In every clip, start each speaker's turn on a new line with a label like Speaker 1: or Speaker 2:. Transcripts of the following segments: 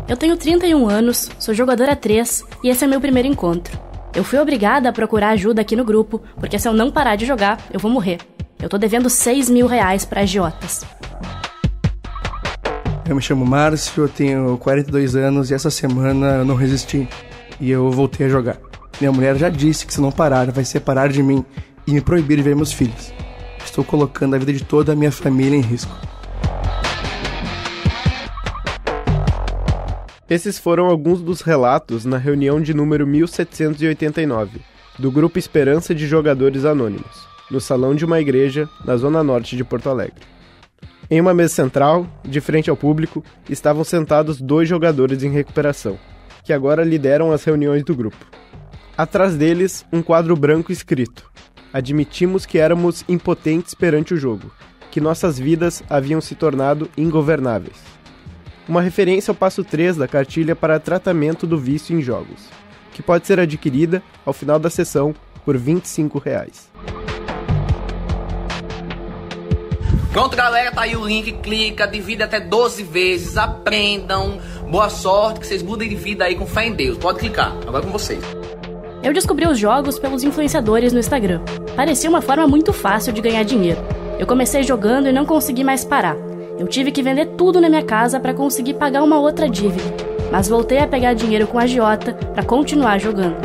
Speaker 1: Eu tenho 31 anos, sou jogadora 3 e esse é meu primeiro encontro. Eu fui obrigada a procurar ajuda aqui no grupo, porque se eu não parar de jogar, eu vou morrer. Eu tô devendo R$6.000 pra agiotas.
Speaker 2: Eu me chamo Márcio, eu tenho 42 anos e essa semana eu não resisti e eu voltei a jogar. Minha mulher já disse que se não parar, vai separar de mim e me proibir de ver meus filhos. Estou colocando a vida de toda a minha família em risco.
Speaker 3: Esses foram alguns dos relatos na reunião de número 1789, do Grupo Esperança de Jogadores Anônimos, no salão de uma igreja na zona norte de Porto Alegre. Em uma mesa central, de frente ao público, estavam sentados 2 jogadores em recuperação, que agora lideram as reuniões do grupo. Atrás deles, um quadro branco escrito: "Admitimos que éramos impotentes perante o jogo, que nossas vidas haviam se tornado ingovernáveis." Uma referência ao passo 3 da cartilha para tratamento do vício em jogos, que pode ser adquirida, ao final da sessão, por R$25.
Speaker 4: Pronto, galera, tá aí o link, clica, divide até 12 vezes, aprendam, boa sorte, que vocês mudem de vida aí com fé em Deus. Pode clicar, agora com vocês.
Speaker 1: Eu descobri os jogos pelos influenciadores no Instagram. Parecia uma forma muito fácil de ganhar dinheiro. Eu comecei jogando e não consegui mais parar. Eu tive que vender tudo na minha casa para conseguir pagar uma outra dívida, mas voltei a pegar dinheiro com a agiota para continuar jogando.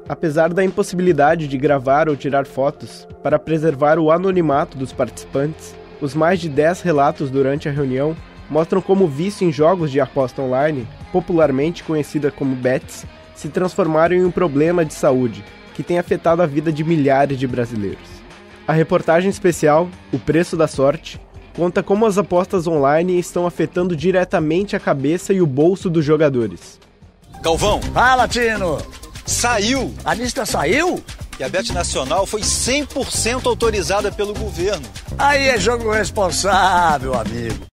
Speaker 3: Apesar da impossibilidade de gravar ou tirar fotos, para preservar o anonimato dos participantes, os mais de 10 relatos durante a reunião mostram como o vício em jogos de aposta online, popularmente conhecida como bets, se transformaram em um problema de saúde que tem afetado a vida de milhares de brasileiros. A reportagem especial, O Preço da Sorte, conta como as apostas online estão afetando diretamente a cabeça e o bolso dos jogadores.
Speaker 5: Galvão!
Speaker 6: Fala, Tino!
Speaker 5: Saiu!
Speaker 6: A lista saiu?
Speaker 5: E a Bet Nacional foi 100% autorizada pelo governo.
Speaker 6: Aí é jogo responsável, amigo.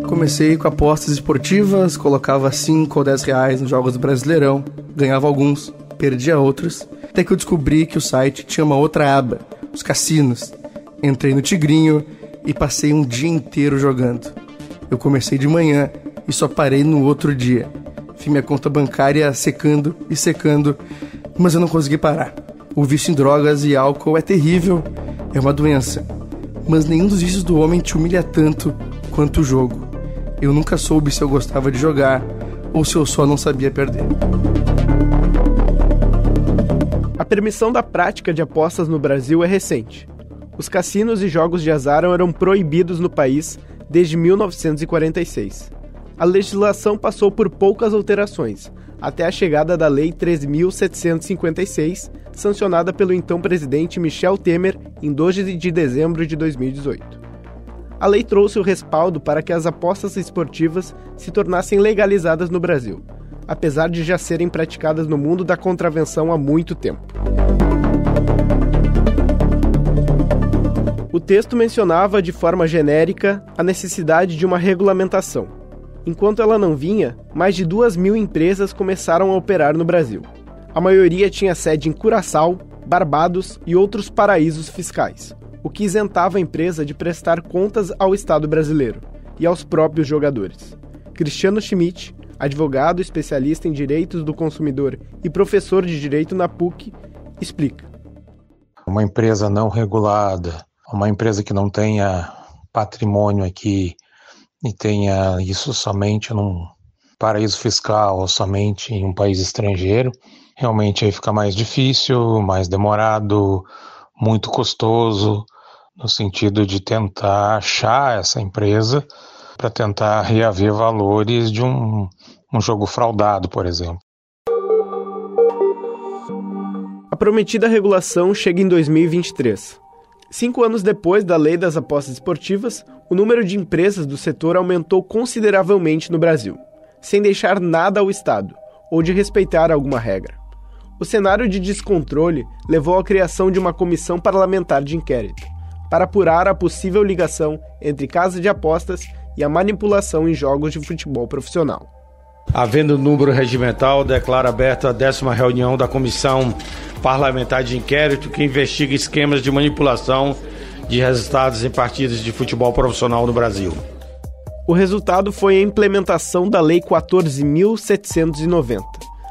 Speaker 2: Comecei com apostas esportivas, colocava 5 ou 10 reais nos jogos do Brasileirão, ganhava alguns, perdia outros, até que eu descobri que o site tinha uma outra aba, os cassinos. Entrei no Tigrinho e passei um dia inteiro jogando. Eu comecei de manhã e só parei no outro dia. Vi minha conta bancária secando e secando, mas eu não consegui parar. O vício em drogas e álcool é terrível, é uma doença. Mas nenhum dos vícios do homem te humilha tanto quanto o jogo. Eu nunca soube se eu gostava de jogar ou se eu só não sabia perder.
Speaker 3: A permissão da prática de apostas no Brasil é recente. Os cassinos e jogos de azar eram proibidos no país desde 1946. A legislação passou por poucas alterações, até a chegada da Lei 3.756, sancionada pelo então presidente Michel Temer em 12 de dezembro de 2018. A lei trouxe o respaldo para que as apostas esportivas se tornassem legalizadas no Brasil, apesar de já serem praticadas no mundo da contravenção há muito tempo. O texto mencionava de forma genérica a necessidade de uma regulamentação. Enquanto ela não vinha, mais de 2.000 empresas começaram a operar no Brasil. A maioria tinha sede em Curaçao, Barbados e outros paraísos fiscais, o que isentava a empresa de prestar contas ao Estado brasileiro e aos próprios jogadores. Cristiano Schmidt, advogado especialista em direitos do consumidor e professor de direito na PUC, explica.
Speaker 7: Uma empresa não regulada, uma empresa que não tenha patrimônio aqui e tenha isso somente num paraíso fiscal ou somente em um país estrangeiro, realmente aí fica mais difícil, mais demorado, muito custoso, no sentido de tentar achar essa empresa para tentar reaver valores de um jogo fraudado, por exemplo.
Speaker 3: A prometida regulação chega em 2023. 5 anos depois da Lei das Apostas Esportivas, o número de empresas do setor aumentou consideravelmente no Brasil, sem deixar nada ao Estado, ou de respeitar alguma regra. O cenário de descontrole levou à criação de uma comissão parlamentar de inquérito, para apurar a possível ligação entre casa de apostas e a manipulação em jogos de futebol profissional.
Speaker 8: Havendo número regimental, declaro aberta a 10ª reunião da Comissão Parlamentar de Inquérito que investiga esquemas de manipulação de resultados em partidas de futebol profissional no Brasil.
Speaker 3: O resultado foi a implementação da Lei 14.790,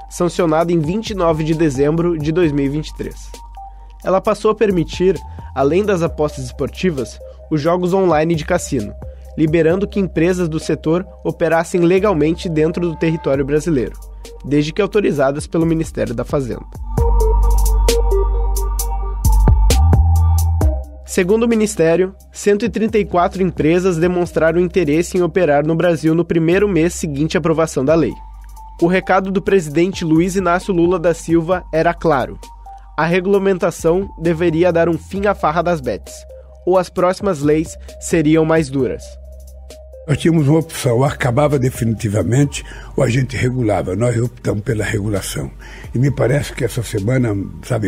Speaker 3: sancionada em 29 de dezembro de 2023. Ela passou a permitir, além das apostas esportivas, os jogos online de cassino, liberando que empresas do setor operassem legalmente dentro do território brasileiro, desde que autorizadas pelo Ministério da Fazenda. Segundo o Ministério, 134 empresas demonstraram interesse em operar no Brasil no primeiro mês seguinte à aprovação da lei. O recado do presidente Luiz Inácio Lula da Silva era claro: a regulamentação deveria dar um fim à farra das bets, ou as próximas leis seriam mais duras.
Speaker 9: Nós tínhamos uma opção, ou acabava definitivamente, ou a gente regulava. Nós optamos pela regulação. E me parece que essa semana,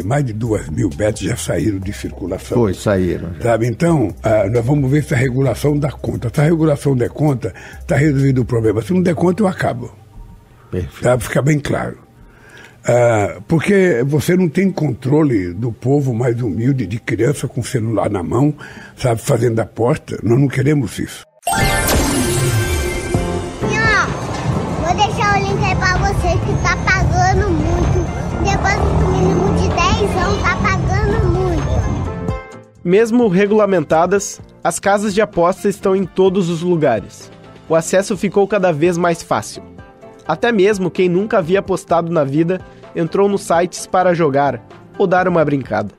Speaker 9: mais de 2.000 bets já saíram de circulação.
Speaker 10: Saíram.
Speaker 9: Então, nós vamos ver se a regulação dá conta. Se a regulação der conta, está resolvido o problema. Se não der conta, eu acabo.
Speaker 10: Perfeito.
Speaker 9: Fica bem claro. Porque você não tem controle do povo mais humilde, de criança com celular na mão, fazendo aposta. Nós não queremos isso.
Speaker 11: Vou deixar o link aí pra vocês que tá pagando muito. Depois do mínimo de 10 anos tá pagando muito.
Speaker 3: Mesmo regulamentadas, as casas de aposta estão em todos os lugares. O acesso ficou cada vez mais fácil. Até mesmo quem nunca havia apostado na vida entrou nos sites para jogar ou dar uma brincada.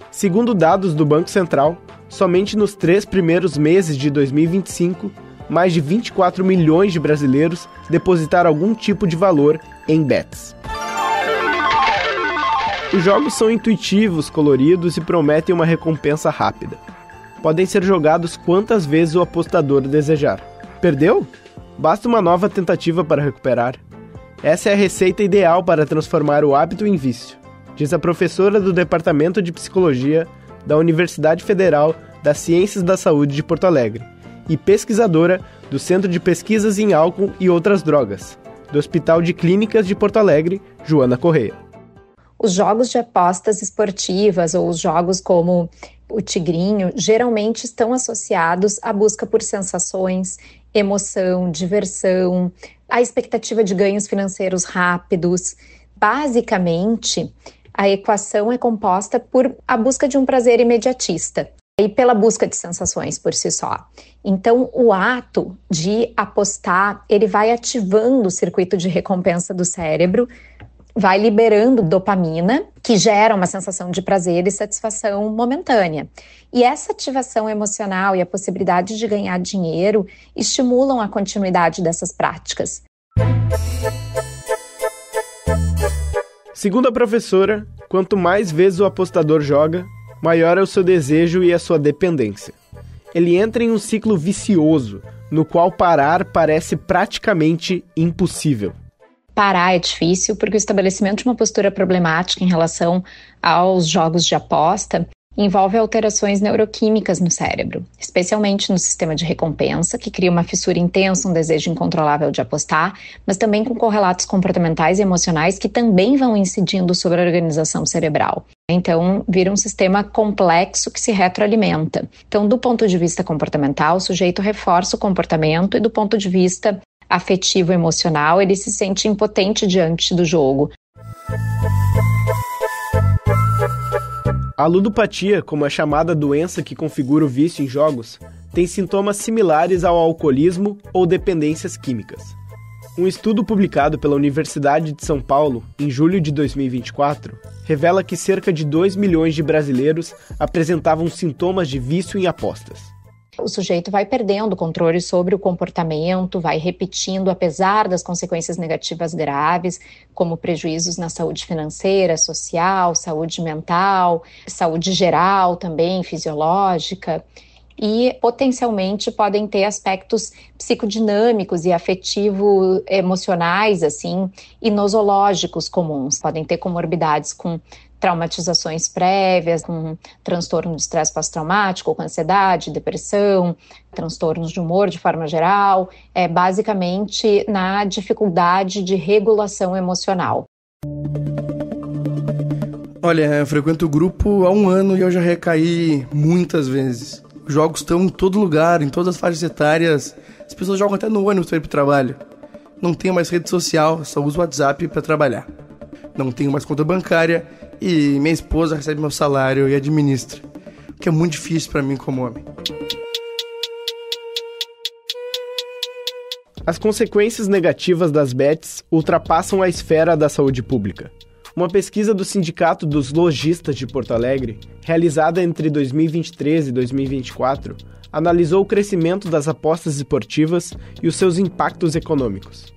Speaker 3: Segundo dados do Banco Central, somente nos 3 primeiros meses de 2025, mais de 24 milhões de brasileiros depositaram algum tipo de valor em bets. Os jogos são intuitivos, coloridos e prometem uma recompensa rápida. Podem ser jogados quantas vezes o apostador desejar. Perdeu? Basta uma nova tentativa para recuperar. Essa é a receita ideal para transformar o hábito em vício, diz a professora do Departamento de Psicologia da Universidade Federal das Ciências da Saúde de Porto Alegre e pesquisadora do Centro de Pesquisas em Álcool e Outras Drogas, do Hospital de Clínicas de Porto Alegre, Joana Correia.
Speaker 12: Os jogos de apostas esportivas ou os jogos como o Tigrinho geralmente estão associados à busca por sensações, emoção, diversão, a expectativa de ganhos financeiros rápidos. Basicamente, a equação é composta por a busca de um prazer imediatista e pela busca de sensações por si só. Então, o ato de apostar, ele vai ativando o circuito de recompensa do cérebro, vai liberando dopamina, que gera uma sensação de prazer e satisfação momentânea. E essa ativação emocional e a possibilidade de ganhar dinheiro estimulam a continuidade dessas práticas.
Speaker 3: Segundo a professora, quanto mais vezes o apostador joga, maior é o seu desejo e a sua dependência. Ele entra em um ciclo vicioso, no qual parar parece praticamente impossível.
Speaker 12: Parar é difícil porque o estabelecimento de uma postura problemática em relação aos jogos de aposta envolve alterações neuroquímicas no cérebro, especialmente no sistema de recompensa, que cria uma fissura intensa, um desejo incontrolável de apostar, mas também com correlatos comportamentais e emocionais que também vão incidindo sobre a organização cerebral. Então, vira um sistema complexo que se retroalimenta. Então, do ponto de vista comportamental, o sujeito reforça o comportamento e do ponto de vista afetivo, emocional, ele se sente impotente diante do jogo.
Speaker 3: A ludopatia, como a chamada doença que configura o vício em jogos, tem sintomas similares ao alcoolismo ou dependências químicas. Um estudo publicado pela Universidade de São Paulo, em julho de 2024, revela que cerca de 2 milhões de brasileiros apresentavam sintomas de vício em apostas.
Speaker 12: O sujeito vai perdendo o controle sobre o comportamento, vai repetindo, apesar das consequências negativas graves, como prejuízos na saúde financeira, social, saúde mental, saúde geral também, fisiológica, e potencialmente podem ter aspectos psicodinâmicos e afetivo-emocionais, assim, e nosológicos comuns. Podem ter comorbidades com traumatizações prévias, com transtorno de estresse pós-traumático, com ansiedade, depressão, transtornos de humor de forma geral, basicamente na dificuldade de regulação emocional.
Speaker 2: Olha, eu frequento o grupo há 1 ano e eu já recaí muitas vezes. Os jogos estão em todo lugar, em todas as faixas etárias, As pessoas jogam até no ônibus para ir pro trabalho. Não tenho mais rede social, só uso o WhatsApp para trabalhar. Não tenho mais conta bancária e minha esposa recebe meu salário e administra, o que é muito difícil para mim como homem.
Speaker 3: As consequências negativas das bets ultrapassam a esfera da saúde pública. Uma pesquisa do Sindicato dos Lojistas de Porto Alegre, realizada entre 2023 e 2024, analisou o crescimento das apostas esportivas e os seus impactos econômicos.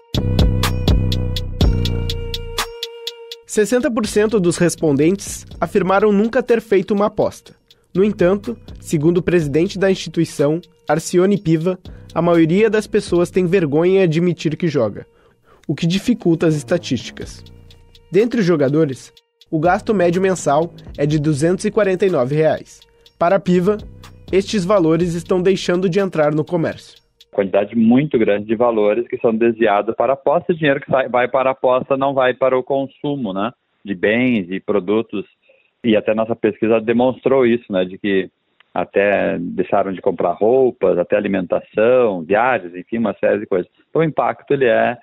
Speaker 3: 60% dos respondentes afirmaram nunca ter feito uma aposta. No entanto, segundo o presidente da instituição, Arcione Piva, a maioria das pessoas tem vergonha em admitir que joga, o que dificulta as estatísticas. Dentre os jogadores, o gasto médio mensal é de R$ 249. Para a Piva, estes valores estão deixando de entrar no comércio.
Speaker 10: Quantidade muito grande de valores que são desviados para a aposta. O dinheiro que vai para a aposta não vai para o consumo, né, de bens e produtos. E até nossa pesquisa demonstrou isso, né, de que até deixaram de comprar roupas, até alimentação, viagens, enfim, uma série de coisas. Então o impacto ele é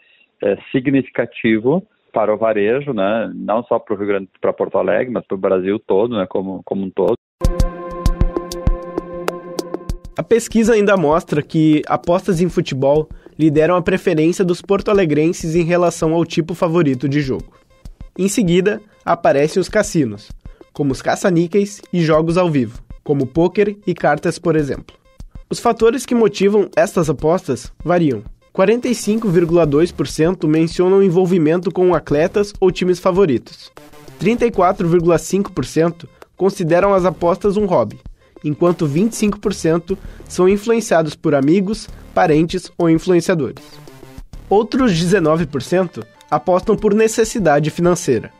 Speaker 10: significativo para o varejo, né, não só para o Rio Grande, para Porto Alegre, mas para o Brasil todo, né, como um todo.
Speaker 3: A pesquisa ainda mostra que apostas em futebol lideram a preferência dos porto-alegrenses em relação ao tipo favorito de jogo. Em seguida, aparecem os cassinos, como os caça-níqueis e jogos ao vivo, como pôquer e cartas, por exemplo. Os fatores que motivam estas apostas variam. 45,2% mencionam o envolvimento com atletas ou times favoritos. 34,5% consideram as apostas um hobby, enquanto 25% são influenciados por amigos, parentes ou influenciadores. Outros 19% apostam por necessidade financeira.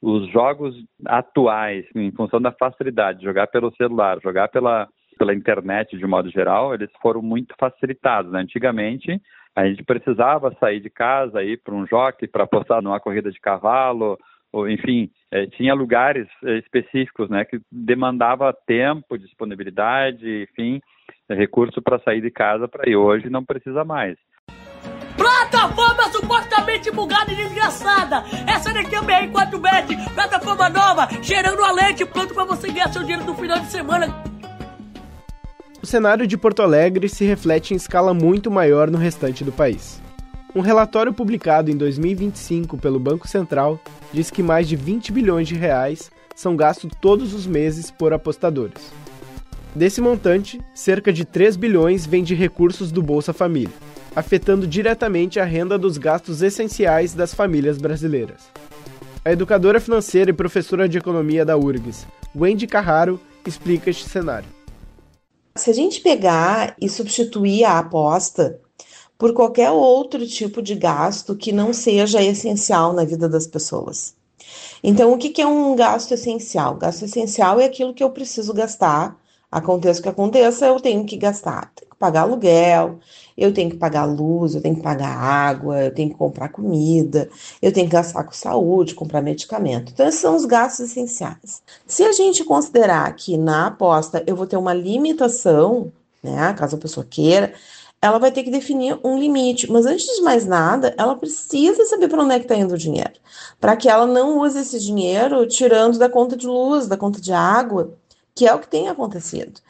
Speaker 10: Os jogos atuais, em função da facilidade de jogar pelo celular, jogar pela internet de modo geral, eles foram muito facilitados, né? Antigamente, a gente precisava sair de casa, ir para um jockey para apostar numa corrida de cavalo, ou, enfim, tinha lugares específicos, né, que demandava tempo, disponibilidade, enfim, recurso para sair de casa para ir. Hoje não precisa mais.
Speaker 13: Plataforma supostamente bugada e desgraçada. Essa daqui é a BR4Bet, plataforma nova, cheirando a leite, pronto para você ganhar seu dinheiro no final de semana.
Speaker 3: O cenário de Porto Alegre se reflete em escala muito maior no restante do país. Um relatório publicado em 2025 pelo Banco Central diz que mais de 20 bilhões de reais são gastos todos os meses por apostadores. Desse montante, cerca de 3 bilhões vem de recursos do Bolsa Família, afetando diretamente a renda dos gastos essenciais das famílias brasileiras. A educadora financeira e professora de economia da URGS, Wendy Carraro, explica este cenário.
Speaker 14: Se a gente pegar e substituir a aposta por qualquer outro tipo de gasto que não seja essencial na vida das pessoas. Então, o que é um gasto essencial? Gasto essencial é aquilo que eu preciso gastar, aconteça o que aconteça, eu tenho que gastar. Tenho que pagar aluguel, eu tenho que pagar luz, eu tenho que pagar água, eu tenho que comprar comida, eu tenho que gastar com saúde, comprar medicamento. Então, esses são os gastos essenciais. Se a gente considerar que na aposta eu vou ter uma limitação, né, caso a pessoa queira, ela vai ter que definir um limite, mas antes de mais nada, ela precisa saber para onde é que está indo o dinheiro, para que ela não use esse dinheiro tirando da conta de luz, da conta de água, que é o que tem acontecido.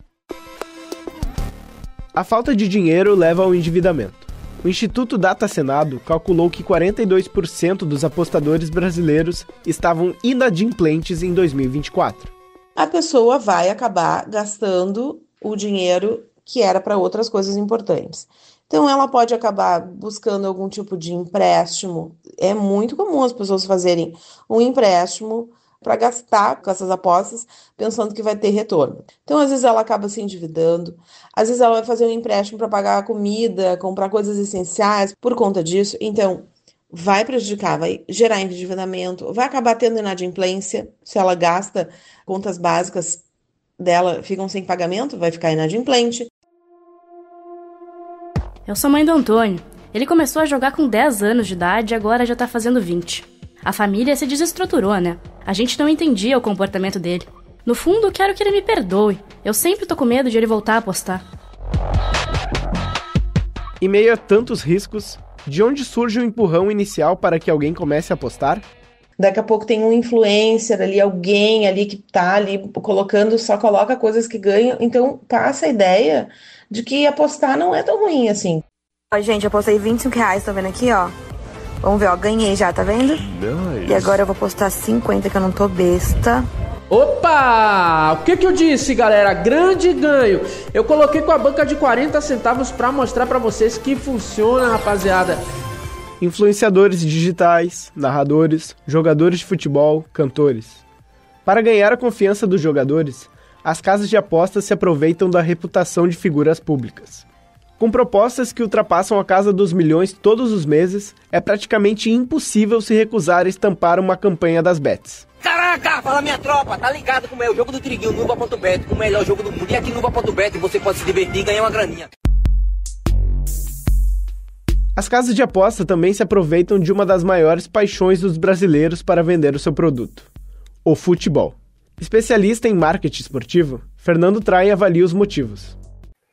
Speaker 3: A falta de dinheiro leva ao endividamento. O Instituto Data Senado calculou que 42% dos apostadores brasileiros estavam inadimplentes em 2024.
Speaker 14: A pessoa vai acabar gastando o dinheiro que era para outras coisas importantes. Então, ela pode acabar buscando algum tipo de empréstimo. É muito comum as pessoas fazerem um empréstimo para gastar com essas apostas, pensando que vai ter retorno. Então, às vezes, ela acaba se endividando, às vezes ela vai fazer um empréstimo para pagar a comida, comprar coisas essenciais por conta disso. Então, vai prejudicar, vai gerar endividamento, vai acabar tendo inadimplência. Se ela gasta, contas básicas dela ficam sem pagamento, vai ficar inadimplente.
Speaker 1: Eu sou mãe do Antônio. Ele começou a jogar com 10 anos de idade e agora já tá fazendo 20. A família se desestruturou, né? A gente não entendia o comportamento dele. No fundo, quero que ele me perdoe. Eu sempre tô com medo de ele voltar a apostar.
Speaker 3: Em meio a tantos riscos, de onde surge o empurrão inicial para que alguém comece a apostar?
Speaker 14: Daqui a pouco tem um influencer ali, alguém ali que tá ali colocando, só coloca coisas que ganham. Então passa a ideia de que apostar não é tão ruim assim.
Speaker 15: Ó, gente, eu apostei R$25, tá vendo aqui, ó? Vamos ver, ó, ganhei já, tá vendo?
Speaker 16: Nice.
Speaker 15: E agora eu vou postar 50, que eu não tô besta.
Speaker 16: Opa! O que eu disse, galera? Grande ganho! Eu coloquei com a banca de 40 centavos pra mostrar pra vocês que funciona, rapaziada.
Speaker 3: Influenciadores digitais, narradores, jogadores de futebol, cantores. Para ganhar a confiança dos jogadores, as casas de apostas se aproveitam da reputação de figuras públicas. Com propostas que ultrapassam a casa dos milhões todos os meses, é praticamente impossível se recusar a estampar uma campanha das bets.
Speaker 17: Caraca, fala minha tropa, tá ligado como é o jogo do Triguinho, Nuba.bet, o melhor jogo do mundo. E aqui Nuba.bet você pode se divertir e ganhar uma graninha.
Speaker 3: As casas de aposta também se aproveitam de uma das maiores paixões dos brasileiros para vender o seu produto: o futebol. Especialista em marketing esportivo, Fernando Traem avalia os motivos.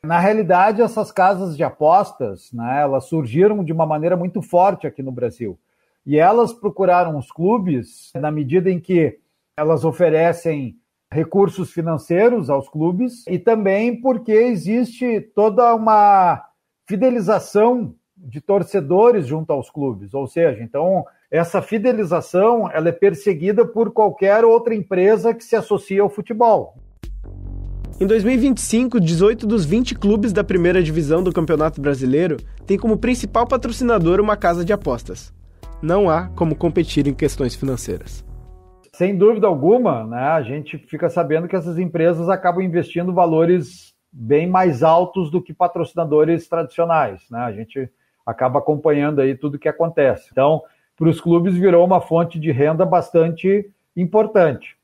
Speaker 18: Na realidade, essas casas de apostas, né, elas surgiram de uma maneira muito forte aqui no Brasil. E elas procuraram os clubes na medida em que elas oferecem recursos financeiros aos clubes e também porque existe toda uma fidelização de torcedores junto aos clubes, ou seja, então essa fidelização ela é perseguida por qualquer outra empresa que se associa ao futebol.
Speaker 3: Em 2025, 18 dos 20 clubes da primeira divisão do Campeonato Brasileiro têm como principal patrocinador uma casa de apostas. Não há como competir em questões financeiras.
Speaker 18: Sem dúvida alguma, né, a gente fica sabendo que essas empresas acabam investindo valores bem mais altos do que patrocinadores tradicionais, né? A gente acaba acompanhando aí tudo o que acontece. Então, para os clubes virou uma fonte de renda bastante importante.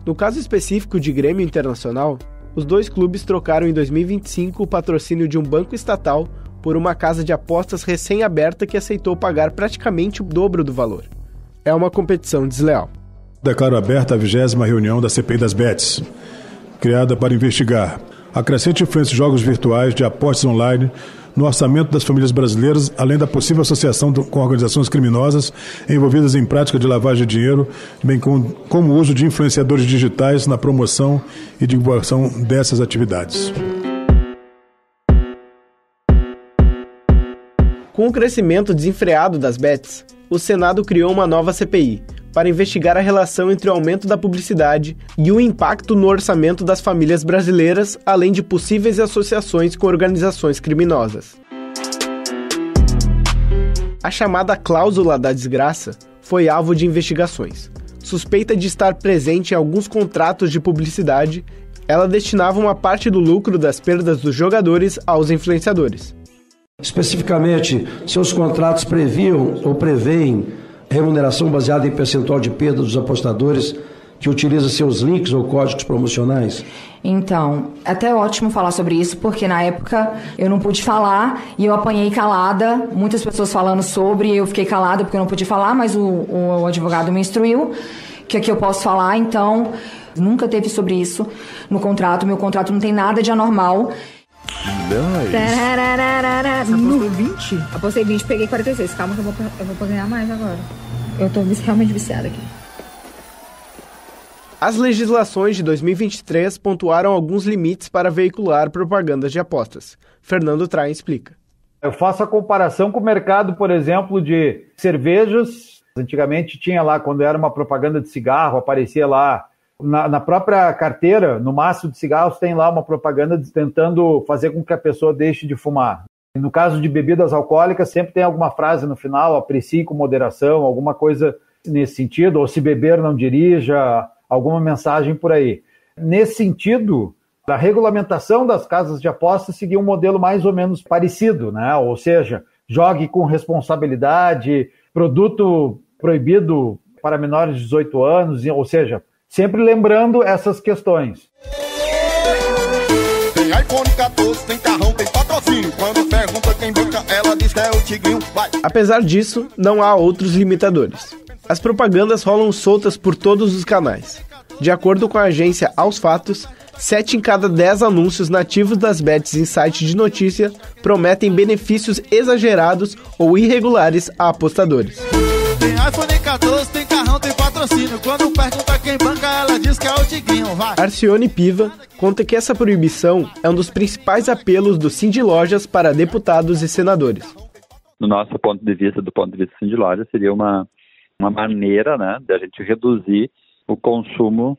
Speaker 3: No caso específico de Grêmio Internacional, os dois clubes trocaram em 2025 o patrocínio de um banco estatal por uma casa de apostas recém-aberta que aceitou pagar praticamente o dobro do valor. É uma competição desleal.
Speaker 19: Declaro aberta a 20ª reunião da CPI das Bets, criada para investigar a crescente influência de jogos virtuais de apostas online no orçamento das famílias brasileiras, além da possível associação com organizações criminosas envolvidas em prática de lavagem de dinheiro, bem como o uso de influenciadores digitais na promoção e divulgação dessas atividades.
Speaker 3: Com o crescimento desenfreado das bets, o Senado criou uma nova CPI para investigar a relação entre o aumento da publicidade e o impacto no orçamento das famílias brasileiras, além de possíveis associações com organizações criminosas. A chamada cláusula da desgraça foi alvo de investigações. Suspeita de estar presente em alguns contratos de publicidade, ela destinava uma parte do lucro das perdas dos jogadores aos influenciadores.
Speaker 20: Especificamente, seus contratos previam ou prevêem remuneração baseada em percentual de perda dos apostadores que utilizam seus links ou códigos promocionais?
Speaker 21: Então, é até ótimo falar sobre isso, porque na época eu não pude falar e eu apanhei calada, muitas pessoas falando sobre, eu fiquei calada porque eu não pude falar, mas o advogado me instruiu que aqui eu posso falar, então nunca teve sobre isso no contrato, meu contrato não tem nada de anormal.
Speaker 22: Você apostou 20? Apostei 20, peguei 46. Calma que eu vou ganhar mais agora. Eu tô realmente viciada aqui.
Speaker 3: As legislações de 2023 pontuaram alguns limites para veicular propagandas de apostas. Fernando Traem explica.
Speaker 18: Eu faço a comparação com o mercado, por exemplo, de cervejas. Antigamente tinha lá, quando era uma propaganda de cigarro, aparecia lá na própria carteira, no maço de cigarros, tem lá uma propaganda tentando fazer com que a pessoa deixe de fumar. No caso de bebidas alcoólicas, sempre tem alguma frase no final, aprecie com moderação, alguma coisa nesse sentido, ou se beber não dirija, alguma mensagem por aí. Nesse sentido, a regulamentação das casas de apostas seguia um modelo mais ou menos parecido, né? Ou seja, jogue com responsabilidade, produto proibido para menores de 18 anos, ou seja, sempre lembrando essas questões.
Speaker 23: Tem iPhone 14, tem carrão, tem patrocínio. Quando pergunta quem banca, ela diz que é o Tigrinho. Vai.
Speaker 3: Apesar disso, não há outros limitadores. As propagandas rolam soltas por todos os canais. De acordo com a agência Aos Fatos, 7 em cada 10 anúncios nativos das bets em site de notícia prometem benefícios exagerados ou irregulares a apostadores.
Speaker 23: Tem iPhone 14, tem carrão, tem patrocínio. Quando pergunta quem banca, ela diz que é o Tigrinho, vai.
Speaker 3: Arcione Piva conta que essa proibição é um dos principais apelos do Sindilojas para deputados e senadores.
Speaker 10: No nosso ponto de vista, do ponto de vista do Sindilojas, seria uma maneira, né, de a gente reduzir o consumo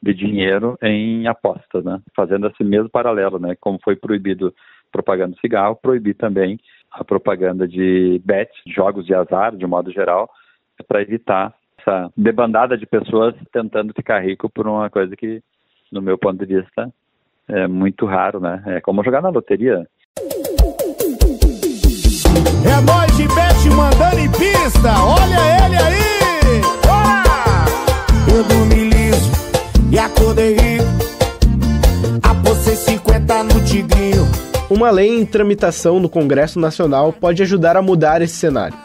Speaker 10: de dinheiro em apostas, né? Fazendo esse mesmo paralelo, né? Como foi proibido propaganda de cigarro, proibir também a propaganda de bets, jogos de azar, de modo geral, para evitar essa debandada de pessoas tentando ficar rico por uma coisa que, no meu ponto de vista, é muito raro, né? É como jogar na loteria.
Speaker 23: É nóis de bet mandando em pista, olha ele aí! Bora! Eu dormi liso e acordei rico, apostei 50 no Tigrinho.
Speaker 3: Uma lei em tramitação no Congresso Nacional pode ajudar a mudar esse cenário.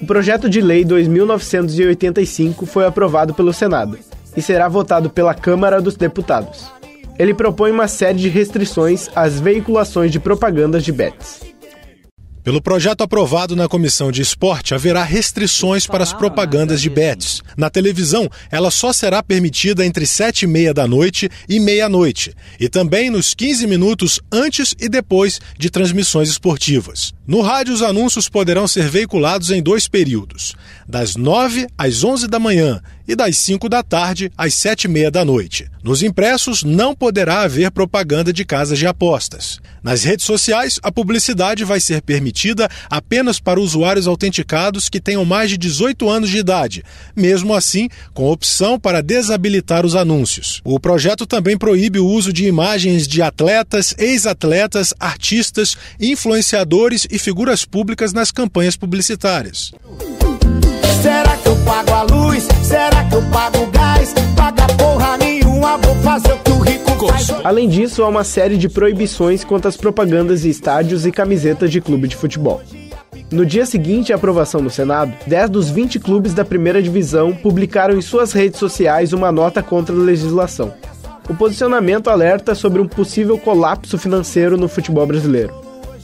Speaker 3: O projeto de lei 2.985 foi aprovado pelo Senado e será votado pela Câmara dos Deputados. Ele propõe uma série de restrições às veiculações de propagandas de bets.
Speaker 4: Pelo projeto aprovado na Comissão de Esporte, haverá restrições para as propagandas de bets. Na televisão, ela só será permitida entre 7h30 da noite e meia-noite, e também nos 15 minutos antes e depois de transmissões esportivas. No rádio, os anúncios poderão ser veiculados em 2 períodos, das 9 às 11 da manhã e das 5 da tarde às 7h30 da noite. Nos impressos, não poderá haver propaganda de casas de apostas. Nas redes sociais, a publicidade vai ser permitida apenas para usuários autenticados que tenham mais de 18 anos de idade, mesmo assim, com opção para desabilitar os anúncios. O projeto também proíbe o uso de imagens de atletas, ex-atletas, artistas, influenciadores e figuras públicas nas campanhas publicitárias.
Speaker 23: Será que eu pago a luz? Será que eu pago o gás? Paga porra nenhuma, vou fazer o que o rico faz.
Speaker 3: Além disso, há uma série de proibições quanto às propagandas de estádios e camisetas de clube de futebol. No dia seguinte à aprovação no Senado, 10 dos 20 clubes da primeira divisão publicaram em suas redes sociais uma nota contra a legislação. O posicionamento alerta sobre um possível colapso financeiro no futebol brasileiro,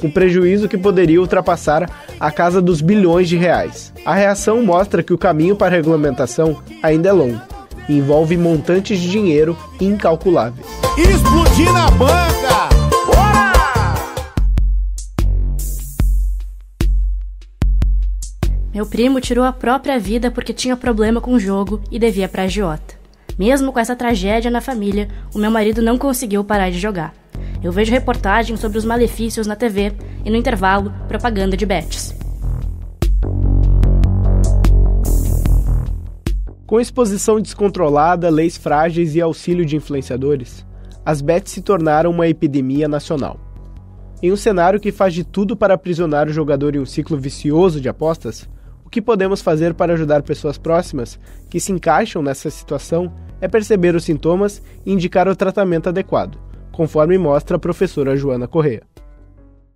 Speaker 3: um prejuízo que poderia ultrapassar a casa dos bilhões de reais. A reação mostra que o caminho para a regulamentação ainda é longo e envolve montantes de dinheiro incalculáveis.
Speaker 23: Explodir na banca! Bora!
Speaker 1: Meu primo tirou a própria vida porque tinha problema com o jogo e devia pra agiota. Mesmo com essa tragédia na família, o meu marido não conseguiu parar de jogar. Eu vejo reportagens sobre os malefícios na TV e, no intervalo, propaganda de bets.
Speaker 3: Com exposição descontrolada, leis frágeis e auxílio de influenciadores, as bets se tornaram uma epidemia nacional. Em um cenário que faz de tudo para aprisionar o jogador em um ciclo vicioso de apostas, o que podemos fazer para ajudar pessoas próximas que se encaixam nessa situação é perceber os sintomas e indicar o tratamento adequado, conforme mostra a professora Joana Corrêa.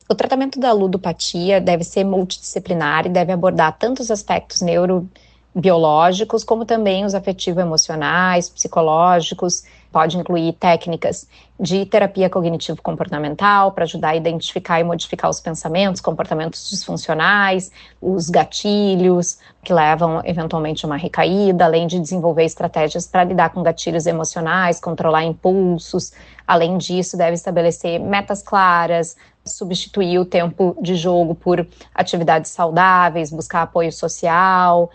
Speaker 12: O tratamento da ludopatia deve ser multidisciplinar e deve abordar tanto os aspectos neurobiológicos como também os afetivo-emocionais, psicológicos. Pode incluir técnicas de terapia cognitivo-comportamental para ajudar a identificar e modificar os pensamentos, comportamentos disfuncionais, os gatilhos que levam eventualmente a uma recaída, além de desenvolver estratégias para lidar com gatilhos emocionais, controlar impulsos. Além disso, deve estabelecer metas claras, substituir o tempo de jogo por atividades saudáveis, buscar apoio social.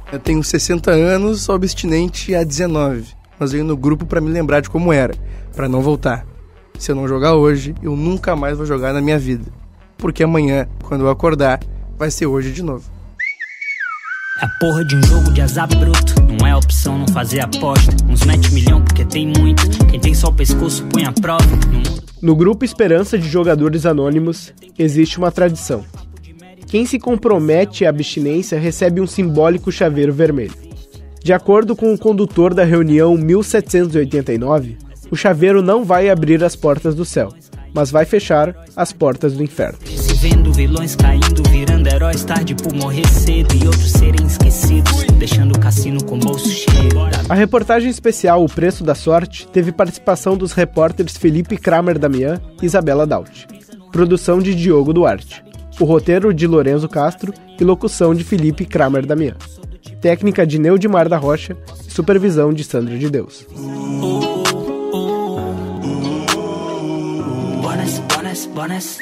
Speaker 2: Eu tenho 60 anos, sou abstinente há 19, mas venho no grupo para me lembrar de como era, para não voltar. Se eu não jogar hoje, eu nunca mais vou jogar na minha vida, porque amanhã, quando eu acordar, vai ser hoje de novo.
Speaker 5: A porra de um jogo de azar bruto, não é opção não fazer aposta. Uns mete milhão porque tem muito, quem tem só o pescoço põe a prova.
Speaker 3: No grupo Esperança de Jogadores Anônimos, existe uma tradição. Quem se compromete à abstinência recebe um simbólico chaveiro vermelho. De acordo com o condutor da reunião 1789, o chaveiro não vai abrir as portas do céu, mas vai fechar as portas do inferno.
Speaker 5: Vendo vilões caindo, virando heróis tarde por morrer cedo e outros serem esquecidos, deixando o cassino com o bolso cheio.
Speaker 3: A reportagem especial O Preço da Sorte teve participação dos repórteres Felipe Kramer Damian e Isabela Daut. Produção de Diogo Duarte. O roteiro de Lorenzo Castro e locução de Felipe Kramer Damian. Técnica de Neudimar da Rocha e supervisão de Sandra de Deus.
Speaker 5: Bonus.